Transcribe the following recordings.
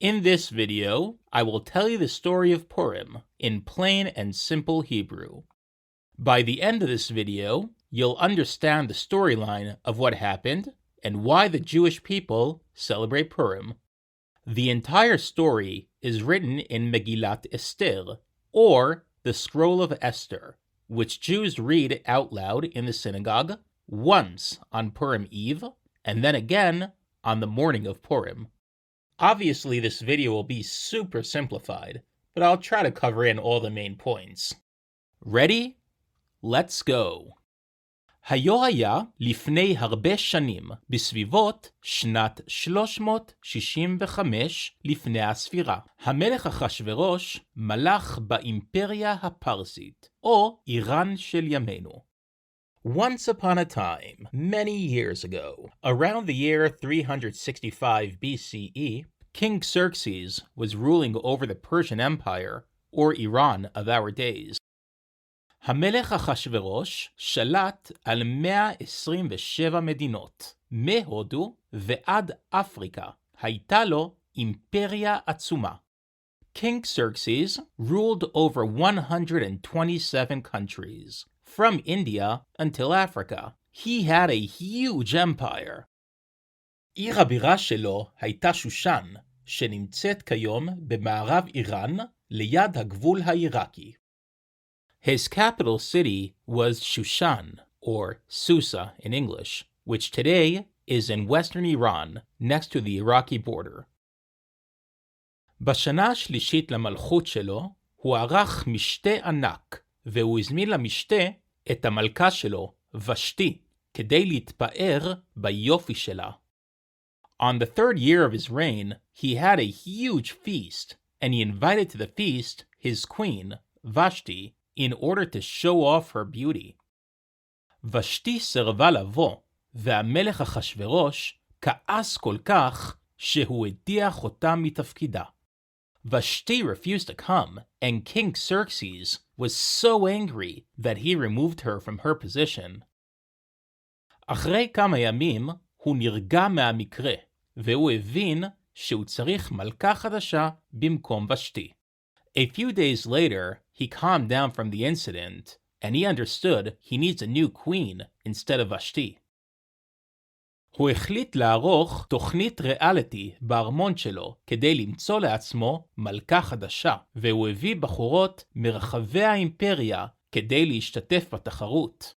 In this video, I will tell you the story of Purim in plain and simple Hebrew. By the end of this video, you'll understand the storyline of what happened and why the Jewish people celebrate Purim. The entire story is written in Megillat Esther, or the Scroll of Esther, which Jews read out loud in the synagogue once on Purim Eve, and then again on the morning of Purim. Obviously, this video will be super simplified, but I'll try to cover in all the main points. Ready? Let's go. היו היה לפני הרבה שנים, בסביבות שנת 365 לפני הספירה. המלך אחשוורוש מלך באימפריה הפרסית, או איראן של ימינו. Once upon a time, many years ago, around the year 365 BCE, King Xerxes was ruling over the Persian Empire, or Iran of our days. המלך אחשוורוש שלט על 127 מדינות, מהודו ועד אפריקה. הייתה לו אימפריה עצומה. King Xerxes ruled over 127 countries, from India until Africa. He had a huge empire. עיר הבירה שלו הייתה שושן, שנמצאת כיום במערב איראן, ליד הגבול העיראקי. His capital city was Shushan, or Susa in English, which today is in western Iran, next to the Iraqi border. בשנה השלישית למלכות שלו, הוא ערך משתה ענק, והוא הזמין למשתה את המלכה שלו, ושתי, כדי להתפאר ביופי שלה. On the third year of his reign, he had a huge feast, and he invited to the feast his queen, Vashti, in order to show off her beauty. ושתי סירבה לבוא, והמלך אחשוורוש כעס כל כך שהוא הדיח אותה מתפקידה. Vashti refused to come, and King Xerxes was so angry that he removed her from her position. אחרי כמה ימים הוא נרגע מהמקרה, והוא הבין שהוא צריך מלכה חדשה במקום ושתי. A few days later, he calmed down from the incident, and he understood he needs a new queen instead of Vashti. הוא החליט לערוך תוכנית ריאליטי בארמון שלו כדי למצוא לעצמו מלכה חדשה, והוא הביא בחורות מרחבי האימפריה כדי להשתתף בתחרות.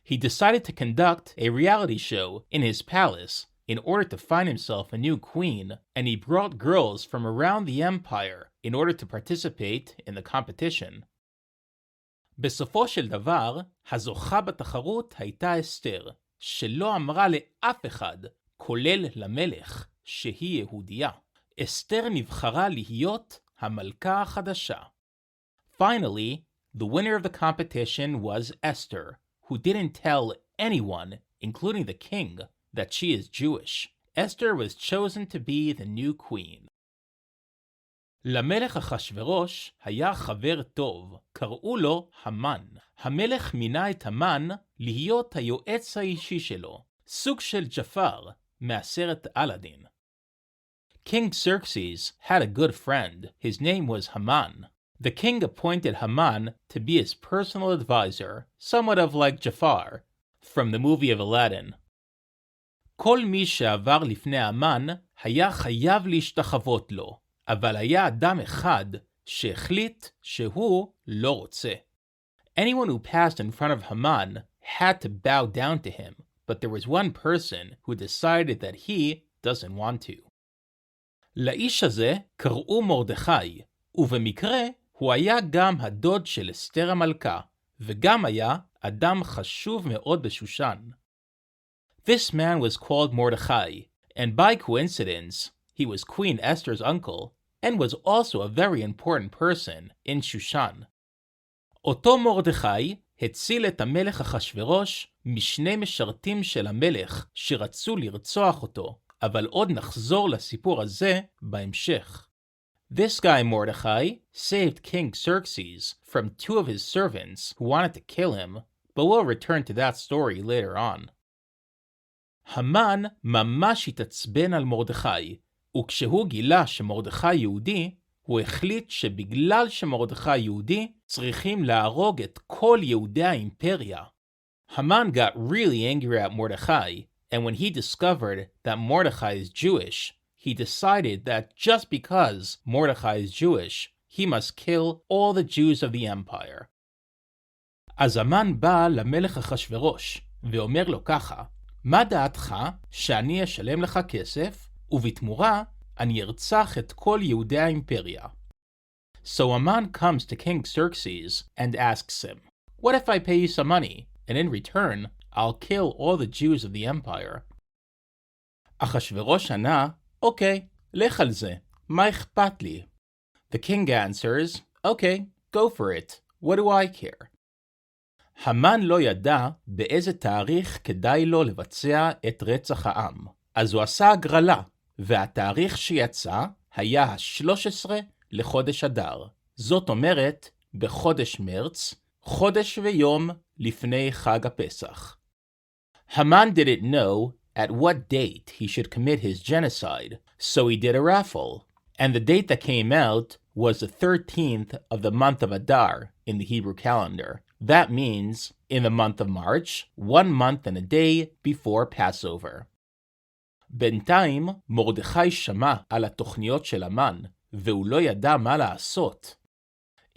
He decided to conduct a reality show in his palace in order to find himself a new queen, and he brought girls from around the empire in order to participate in the competition. בסופו של דבר, הזוכה בתחרות הייתה אסתר, שלא אמרה לאף אחד, כולל למלך, שהיא יהודייה. אסתר נבחרה להיות המלכה החדשה. Finally, the winner of the competition was Esther, who didn't tell anyone, including the king, that she is Jewish. Esther was chosen to be the new queen. למלך אחשוורוש היה חבר טוב, קראו לו המן. המלך מינה את המן להיות היועץ האישי שלו, סוג של ג'פר מהסרט אלאדין. King Xerxes had a good friend. His name was Haman. The king appointed Haman to be his personal advisor, somewhat of like Jafar, from the movie of Aladdin. כל מי שעבר לפני המן היה חייב להשתחוות לו, אבל היה אדם אחד שהחליט שהוא לא רוצה. Anyone who passed in front of Haman had to bow down to him, but there was one person who decided that he doesn't want to. לאיש הזה קראו מרדכי, ובמקרה הוא היה גם הדוד של אסתר המלכה, וגם היה אדם חשוב מאוד בשושן. This man was called Mordechai, and by coincidence, he was Queen Esther's uncle, and was also a very important person in Shushan. אותו מרדכי הציל את המלך אחשוורוש משני משרתים של המלך שרצו לרצוח אותו, אבל עוד נחזור לסיפור הזה בהמשך. This guy Mordechai saved King Xerxes from two of his servants who wanted to kill him, but we'll return to that story later on. המן ממש התעצבן על מרדכי, וכשהוא גילה שמרדכי יהודי, הוא החליט שבגלל שמרדכי יהודי, צריכים להרוג את כל יהודי האימפריה. Haman got really angry at Mordechai, and when he discovered that Mordechai is Jewish, he decided that just because Mordechai is Jewish, he must kill all the Jews of the empire. אז המן בא למלך אחשוורוש, ואומר לו ככה, מה דעתך שאני אשלם לך כסף, ובתמורה אני ארצח את כל יהודי האימפריה? So Haman comes to King Xerxes and asks him, what if I pay you some money, and in return I'll kill all the Jews of the empire? אחשוורוש ענה, אוקיי, לך על זה, מה אכפת לי? The king answers, okay, go for it, what do I care? המן לא ידע באיזה תאריך כדאי לו לבצע את רצח העם, אז הוא עשה הגרלה, והתאריך שיצא היה ה-13 לחודש אדר. זאת אומרת, בחודש מרץ, חודש ויום לפני חג הפסח. Haman didn't know at what date he should commit his genocide, so he did a raffle, and the date that came out was the 13th of the month of Adar in the Hebrew calendar. That means in the month of March, 1 month and a day before Passover. בינתיים, מרדכי שמע על התוכניות של המן, והוא לא ידע מה לעשות.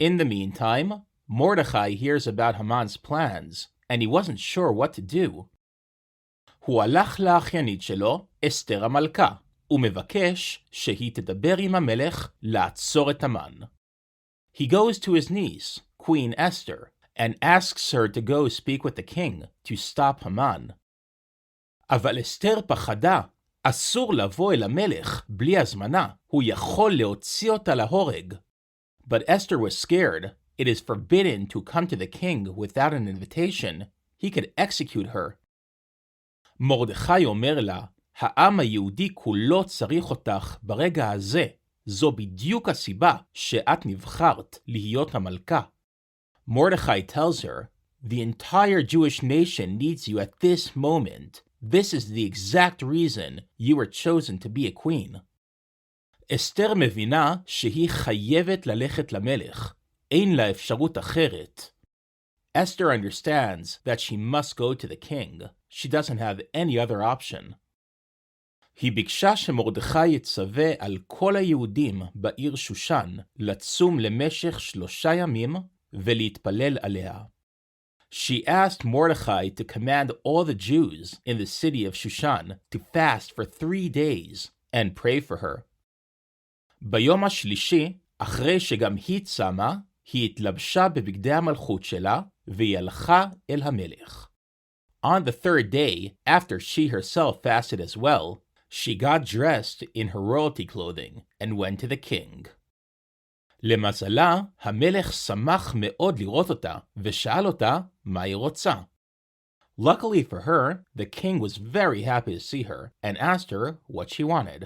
In the meantime, Mordechai hears about Haman's plans, and he wasn't sure what to do. הוא הלך לאחיינית שלו, אסתר המלכה, ומבקש שהיא תדבר עם המלך לעצור את המן. He goes to his niece, Queen Esther, and asks her to go speak with the king to stop Haman. אבל אסתר פחדה, אסור לבוא אל המלך בלי הזמנה, הוא יכול להוציא אותה להורג. But Esther was scared. It is forbidden to come to the king without an invitation. He could execute her. מרדכי אומר לה, העם היהודי כולו צריך אותך ברגע הזה. זו בדיוק הסיבה שאת נבחרת להיות המלכה. Mordechai tells her, the entire Jewish nation needs you at this moment. This is the exact reason you were chosen to be a queen. אסתר מבינה שהיא חייבת ללכת למלך. אין לה אפשרות אחרת. Esther understands that she must go to the king. She doesn't have any other option. היא ביקשה שמרדכי יצווה על כל היהודים בעיר שושן לצום למשך 3 ימים ולהתפלל עליה. She asked Mordechai to command all the Jews in the city of Shushan to fast for 3 days and pray for her. ביום השלישי, אחרי שגם היא צמה, היא התלבשה בבגדי המלכות שלה והיא הלכה אל המלך. On the 3rd day, after she herself fasted as well, she got dressed in her royalty clothing and went to the king. למזלה, המלך שמח מאוד לראות אותה ושאל אותה מה היא רוצה. Luckily for her, the king was very happy to see her and asked her what she wanted.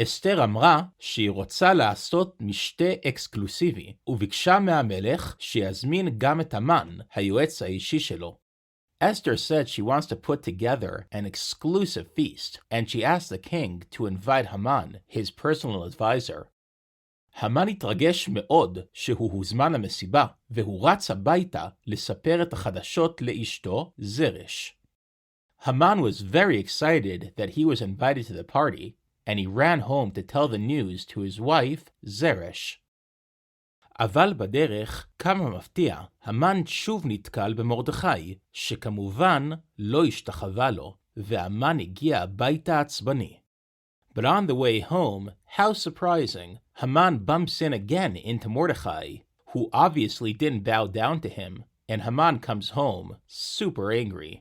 אסתר אמרה שהיא רוצה לעשות משתה אקסקלוסיבי וביקשה מהמלך שיזמין גם את המן, היועץ האישי שלו. Esther said she wants to put together an exclusive feast, and she asked the king to invite Haman, his personal advisor. המן התרגש מאוד שהוא הוזמן למסיבה, והוא רץ הביתה לספר את החדשות לאשתו, זרש. Haman was very excited that he was invited to the party, and he ran home to tell the news to his wife, זרש. אבל בדרך, כמה מפתיע, המן שוב נתקל במרדכי, שכמובן לא השתחווה לו, והמן הגיע הביתה עצבני. But on the way home, how surprising, Haman bumps in again into Mordechai, who obviously didn't bow down to him, and Haman comes home super angry.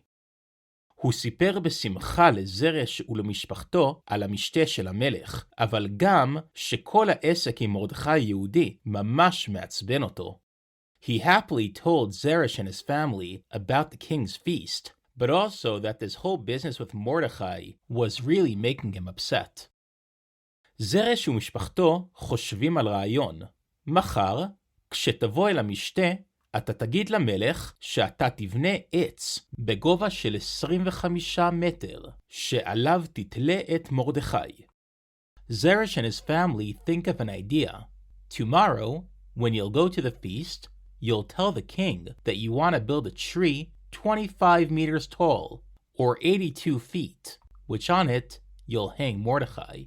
הוא סיפר בשמחה לזרש ולמשפחתו על המשתה של המלך, אבל גם שכל העסק עם מרדכי יהודי ממש מעצבן אותו. He happily told Zeresh and his family about the king's feast, but also that this whole business with Mordechai was really making him upset. זרש ומשפחתו חושבים על רעיון. מחר, כשתבוא אל המשתה, אתה תגיד למלך שאתה תבנה עץ בגובה של 25 מטר, שעליו תתלה את מרדכי. Zeresh and his family think of an idea. Tomorrow, when you'll go to the feast, you'll tell the king that you want to build a tree 25 meters tall, or 82 feet, which on it you'll hang Mordechai.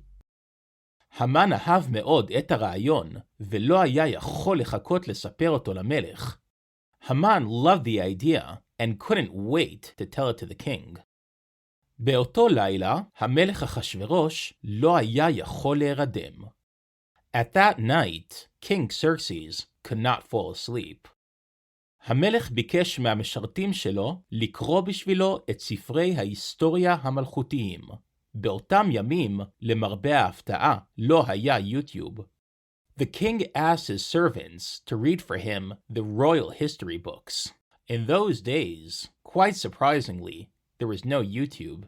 המן אהב מאוד את הרעיון, ולא היה יכול לחכות לספר אותו למלך. Haman loved the idea and couldn't wait to tell it to the king. באותו לילה, המלך אחשוורוש לא היה יכול להירדם. At that night, King Xerxes could not fall asleep. המלך ביקש מהמשרתים שלו לקרוא בשבילו את ספרי ההיסטוריה המלכותיים. באותם ימים, למרבה ההפתעה, לא היה יוטיוב. The king asked his servants to read for him the royal history books. In those days, quite surprisingly, there was no YouTube.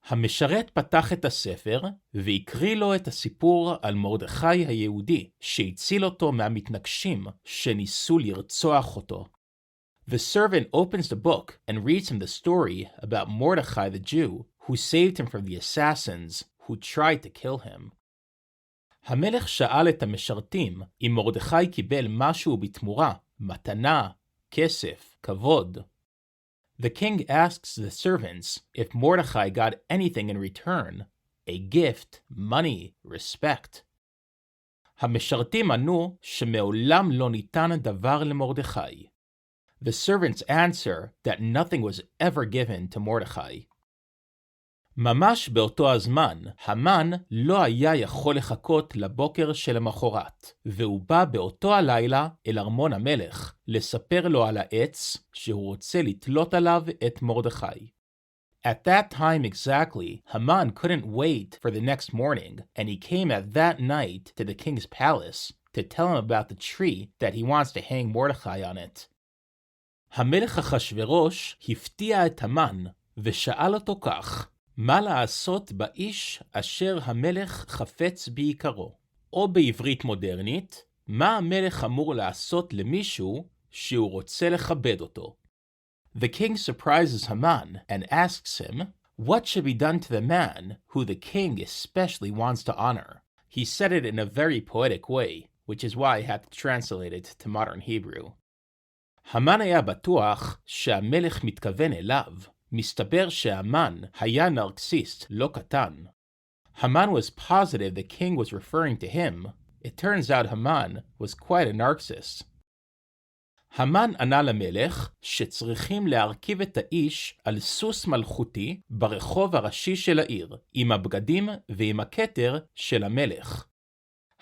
המשרת פתח את הספר והקריא לו את הסיפור על מרדכי היהודי שהציל אותו מהמתנגשים שניסו לרצוח אותו. The servant opens the book and reads him the story about Mordechai the Jew who saved him from the assassins who tried to kill him. המלך שאל את המשרתים אם מרדכי קיבל משהו בתמורה, מתנה, כסף, כבוד. The king asks the servants if Mordechai got anything in return, a gift, money, respect. המשרתים ענו שמעולם לא ניתן דבר למרדכי. The servants answer that nothing was ever given to Mordechai. ממש באותו הזמן, המן לא היה יכול לחכות לבוקר שלמחרת, והוא בא באותו הלילה אל ארמון המלך, לספר לו על העץ שהוא רוצה לתלות עליו את מרדכי. At that time exactly, Haman couldn't wait for the next morning, and he came at that night to the king's palace to tell him about the tree that he wants to hang Mordechai on it. המלך אחשוורוש הפתיע את המן, ושאל אותו כך, מה לעשות באיש אשר המלך חפץ ביקרו? או בעברית מודרנית, מה המלך אמור לעשות למישהו שהוא רוצה לכבד אותו? The king surprises Haman and asks him, what should be done to the man who the king especially wants to honor? He said it in a very poetic way, which is why I had to translate it to modern Hebrew. המן היה בטוח שהמלך מתכוון אליו. מסתבר שהמן היה נרקסיסט לא קטן. Haman was positive the king was referring to him. It turns out Haman was quite a narcissist. המן ענה למלך שצריכים להרכיב את האיש על סוס מלכותי ברחוב הראשי של העיר, עם הבגדים ועם הכתר של המלך.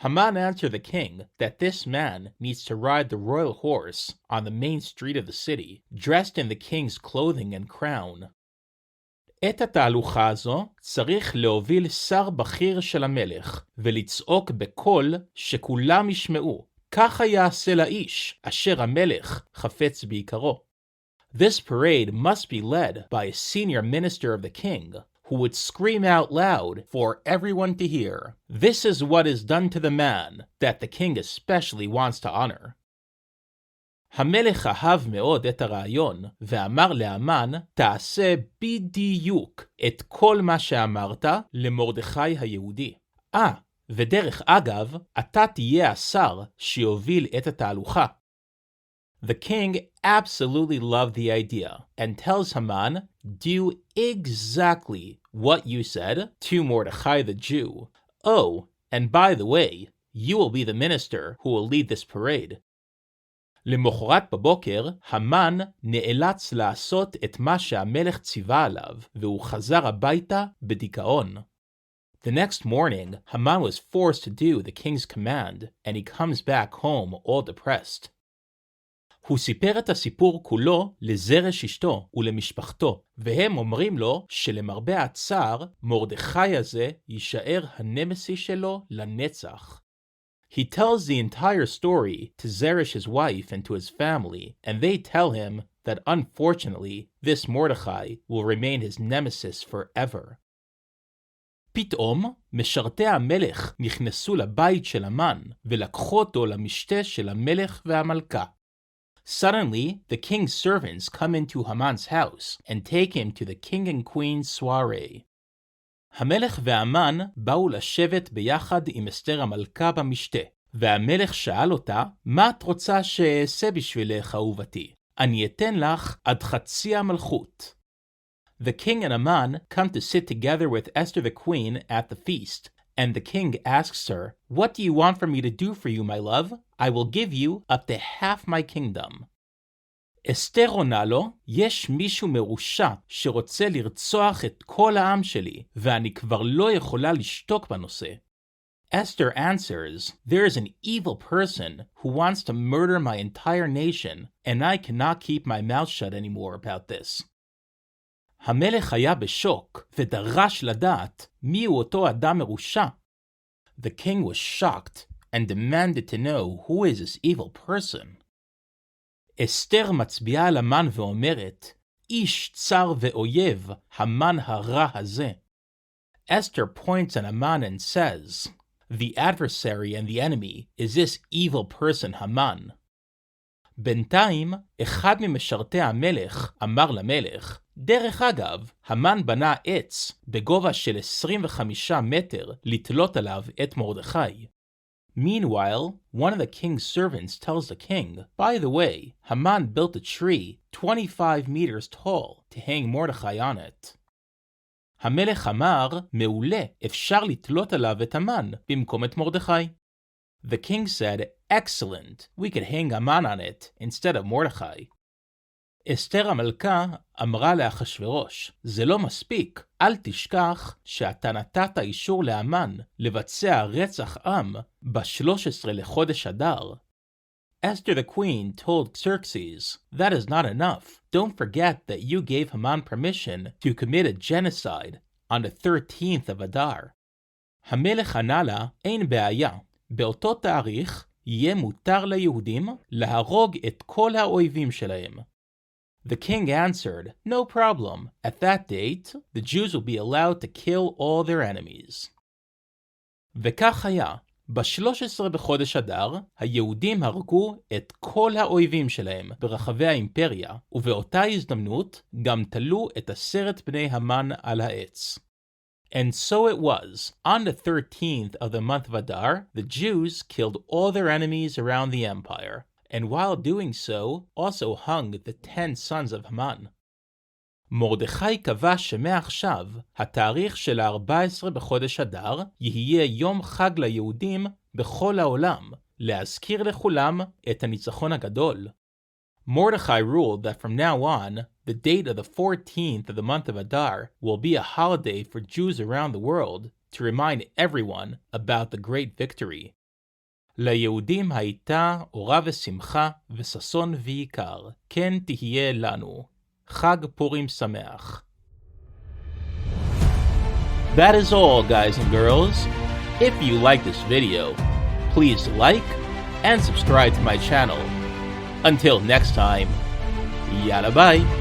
Haman answered the king that this man needs to ride the royal horse on the main street of the city, dressed in the king's clothing and crown. את התהלוכה הזו צריך להוביל שר בכיר של המלך, ולצעוק בקול שכולם ישמעו, ככה יעשה לאיש אשר המלך חפץ ביקרו. This parade must be led by a senior minister of the king, who would scream out loud for everyone to hear, this is what is done to the man that the king especially wants to honor. המלך אהב מאוד את הרעיון, ואמר להמן, תעשה בדיוק את כל מה שאמרת למרדכי היהודי. ודרך אגב, אתה תהיה השר שיוביל את התהלוכה. The king absolutely loved the idea and tells Haman, do exactly what you said to Mordechai the Jew. Oh, and by the way, you will be the minister who will lead this parade. למחרת בבוקר, המן נאלץ לעשות את מה שהמלך ציווה עליו, והוא חזר הביתה בדיכאון. The next morning, Haman was forced to do the king's command, and he comes back home all depressed. הוא סיפר את הסיפור כולו לזרש אשתו ולמשפחתו, והם אומרים לו שלמרבה הצער, מרדכי הזה יישאר הנמסי שלו לנצח. He tells the entire story to Zeresh's wife and to his family, and they tell him that unfortunately, this Mordechai will remain his nemesis forever. פתאום, משרתי המלך נכנסו לבית של המן, ולקחו אותו למשתה של המלך והמלכה. Suddenly, the king's servants come into Haman's house and take him to the king and queen's soiree. המלך והמן באו לשבת ביחד עם אסתר המלכה במשתה, והמלך שאל אותה, מה את רוצה שאעשה בשבילך, אהובתי? אני אתן לך עד חצי המלכות. The king and Haman come to sit together with Esther the queen at the feast, and the king asks her, What do you want for me to do for you, my love? I will give you up to half my kingdom. אסתר עונה לו, יש מישהו מרושע שרוצה לרצוח את כל העם שלי, ואני כבר לא יכולה לשתוק בנושא. Esther answers, There is an evil person who wants to murder my entire nation, and I cannot keep my mouth shut anymore about this. המלך היה בשוק, ודרש לדעת מיהו אותו אדם מרושע. The king was shocked and demanded to know who is this evil person. אסתר מצביעה על המן ואומרת, איש צר ואויב, המן הרע הזה. Esther points at Haman and says, The adversary and the enemy is this evil person Haman. בינתיים, אחד ממשרתי המלך אמר למלך, דרך אגב, המן בנה עץ בגובה של 25 מטר לתלות עליו את מרדכי. Meanwhile, one of the king's servants tells the king, By the way, Haman built a tree 25 meters tall to hang Mordechai on it. המלך אמר, מעולה, אפשר לתלות עליו את המן במקום את מרדכי. The king said, Excellent, we could hang Haman on it instead of Mordechai. אסתר המלכה אמרה לאחשוורוש, זה לא מספיק, אל תשכח שאתה נתת אישור להמן לבצע רצח עם ב-13 לחודש אדר. Esther the queen told Xerxes, that is not enough. Don't forget that you gave Haman permission to commit a genocide on the 13th of Adar. המלך ענה לה, אין בעיה. באותו תאריך יהיה מותר ליהודים להרוג את כל האויבים שלהם. The king answered, No problem. At that date, the Jews will be allowed to kill all their enemies. וכך היה. ב-13 בחודש אדר, היהודים הרגו את כל האויבים שלהם ברחבי האימפריה, ובאותה הזדמנות גם תלו את 10 בני המן על העץ. And so it was. On the 13th of the month of Adar, the Jews killed all their enemies around the empire, and while doing so, also hung the 10 sons of Haman. מרדכי קבע שמעכשיו, התאריך של ה-14 בחודש אדר יהיה יום חג ליהודים בכל העולם, להזכיר לכולם את הניצחון הגדול. Mordechai ruled that from now on, the date of the 14th of the month of Adar will be a holiday for Jews around the world to remind everyone about the great victory. ליהודים הייתה אורה ושמחה וששון ויקר, כן תהיה לנו. חג פורים שמח. That is all, guys and girls. If you like this video, please like and subscribe to my channel. Until next time, yalla bye.